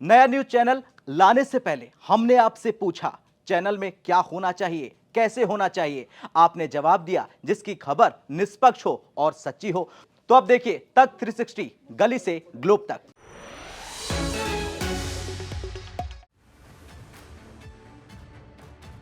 नया news channel लाने से पहले हमने आपसे पूछा चैनल में क्या होना चाहिए, कैसे होना चाहिए। आपने जवाब दिया जिसकी खबर निष्पक्ष हो और सच्ची हो। तो अब देखिए तक 360 गली से ग्लोब तक।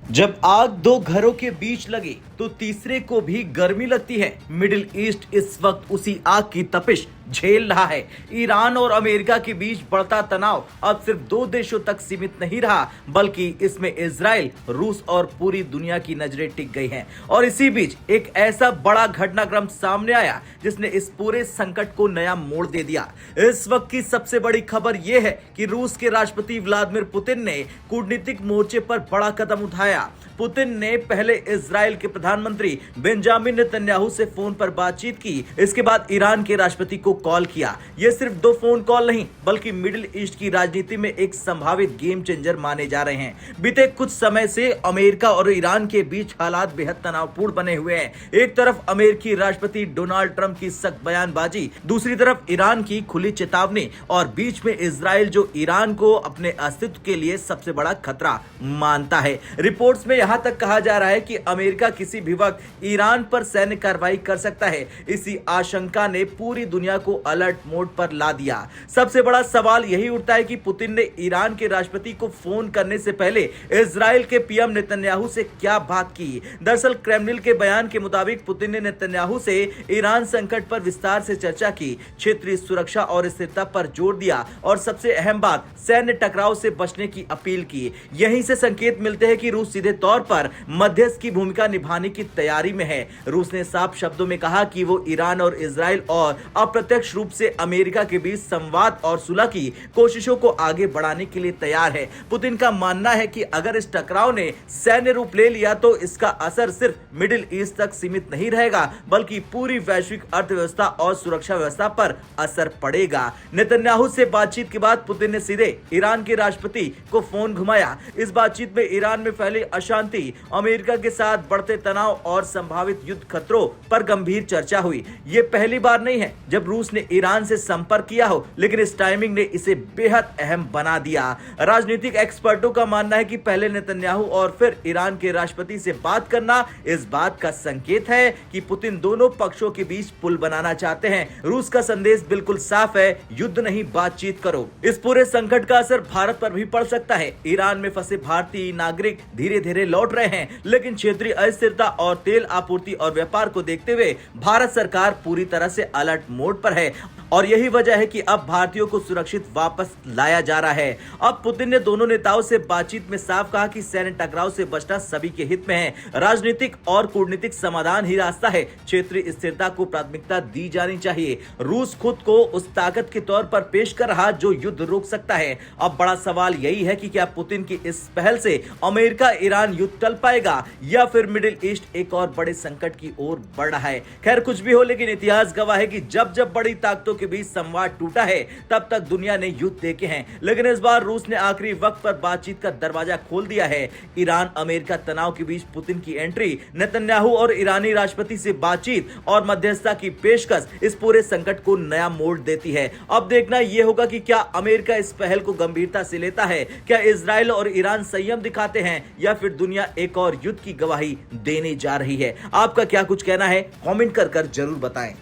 जब आग दो घरों के बीच लगी तो तीसरे को भी गर्मी लगती है। मिडिल ईस्ट इस वक्त उसी आग की तपिश झेल रहा है। ईरान और अमेरिका के बीच बढ़ता तनाव अब सिर्फ दो देशों तक सीमित नहीं रहा, बल्कि इसमें इजराइल, रूस और पूरी दुनिया की नजरें टिक गई हैं। और इसी बीच एक ऐसा बड़ा घटनाक्रम सामने आया जिसने इस पूरे संकट को नया मोड़ दे दिया। इस वक्त की सबसे बड़ी खबर यह है कि रूस के राष्ट्रपति व्लादिमीर पुतिन ने कूटनीतिक मोर्चे पर बड़ा कदम उठाया। पुतिन ने पहले इजराइल के प्रधानमंत्री बेंजामिन नेतन्याहू से फोन पर बातचीत की। इसके बाद ईरान के राष्ट्रपति को कॉल किया। ये सिर्फ दो फोन कॉल नहीं, बल्कि मिडिल ईस्ट की राजनीति में एक संभावित गेम चेंजर माने जा रहे हैं। बीते कुछ समय से अमेरिका और ईरान के बीच हालात बेहद तनावपूर्ण बने हुए हैं। एक तरफ अमेरिकी राष्ट्रपति डोनाल्ड ट्रंप की सख्त बयानबाजी, दूसरी तरफ ईरान की खुली चेतावनी और बीच में इजराइल जो ईरान को अपने अस्तित्व के लिए सबसे बड़ा खतरा मानता है। रिपोर्ट्स में यहां तक कहा जा रहा है कि अमेरिका किसी भी वक्त ईरान पर सैन्य कार्रवाई कर सकता है। इसी आशंका ने पूरी दुनिया को अलर्ट मोड पर ला दिया। सबसे बड़ा सवाल यही उठता है कि पुतिन ने ईरान के राष्ट्रपति को फोन करने से पहले इजराइल के पीएम नेतन्याहू से क्या बात की। दरअसल क्रेमलिन के बयान के मुताबिक पुतिन ने नेतन्याहू से ईरान संकट पर विस्तार से चर्चा की, क्षेत्रीय सुरक्षा और स्थिरता पर जोर दिया और सबसे अहम बात, सैन्य टकराव से बचने की अपील की। यहीं से संकेत मिलते हैं कि रूस सीधे तौर पर मध्यस्थ की भूमिका निभाने की तैयारी में है। रूस ने साफ शब्दों में कहा कि वो ईरान और इजराइल और अप्रत्यक्ष रूप से अमेरिका के बीच संवाद और सुलह की कोशिशों को आगे बढ़ाने के लिए तैयार है। पुतिन का मानना है कि अगर इस टकराव ने सैन्य रूप ले लिया तो इसका असर सिर्फ मिडिल ईस्ट तक सीमित नहीं रहेगा, बल्कि पूरी वैश्विक अर्थव्यवस्था और सुरक्षा व्यवस्था पर असर पड़ेगा। नेतन्याहू से बातचीत के बाद पुतिन ने सीधे ईरान के राष्ट्रपति को फोन घुमाया। इस बातचीत में ईरान में फैली अशांति, अमेरिका के साथ बढ़ते तनाव और संभावित युद्ध खतरों पर गंभीर चर्चा हुई। ये पहली बार नहीं है जब रूस ने ईरान से संपर्क किया हो, लेकिन इस टाइमिंग ने इसे बेहद अहम बना दिया। राजनीतिक एक्सपर्टों का मानना है कि पहले नेतन्याहू और फिर ईरान के राष्ट्रपति से बात करना इस बात का संकेत है कि पुतिन दोनों पक्षों के बीच पुल बनाना चाहते हैं। रूस का संदेश बिल्कुल साफ है, युद्ध नहीं, बातचीत करो। इस पूरे संकट का असर भारत पर भी पड़ सकता है। ईरान में फंसे भारतीय नागरिक धीरे धीरे लौट रहे हैं, लेकिन क्षेत्रीय अस्थिरता और तेल आपूर्ति और व्यापार को देखते हुए भारत सरकार पूरी तरह से अलर्ट मोड पर है। और यही वजह है कि अब भारतीयों को सुरक्षित वापस लाया जा रहा है। अब पुतिन ने दोनों नेताओं से बातचीत में साफ कहा कि सैन्य टकराव से बचना सभी के हित में है। राजनीतिक और कूटनीतिक समाधान ही रास्ता है। क्षेत्रीय स्थिरता को प्राथमिकता दी जानी चाहिए। रूस खुद को उस ताकत के तौर पर पेश कर रहा जो युद्ध रोक सकता है। अब बड़ा सवाल यही है कि क्या पुतिन की इस पहल से अमेरिका ईरान युद्ध टल पाएगा या फिर मिडिल ईस्ट एक और बड़े संकट की ओर बढ़ रहा है। खैर कुछ भी हो, लेकिन इतिहास गवाह है कि जब जब बड़ी ताकतों के बीच संवाद टूटा है तब तक दुनिया ने युद्ध देखे हैं, लेकिन इस बार रूस ने आखिरी वक्त पर बातचीत का दरवाजा खोल दिया है। ईरान अमेरिका तनाव के बीच पुतिन की एंट्री, नेतन्याहू और ईरानी राष्ट्रपति से बातचीत और मध्यस्थता की पेशकश इस पूरे संकट को नया मोड़ देती है। अब देखना यह होगा कि क्या अमेरिका इस पहल को गंभीरता से लेता है, क्या इजराइल और ईरान संयम दिखाते हैं या फिर दुनिया एक और युद्ध की गवाही देने जा रही है। आपका क्या कुछ कहना है, कमेंट कर जरूर बताएं।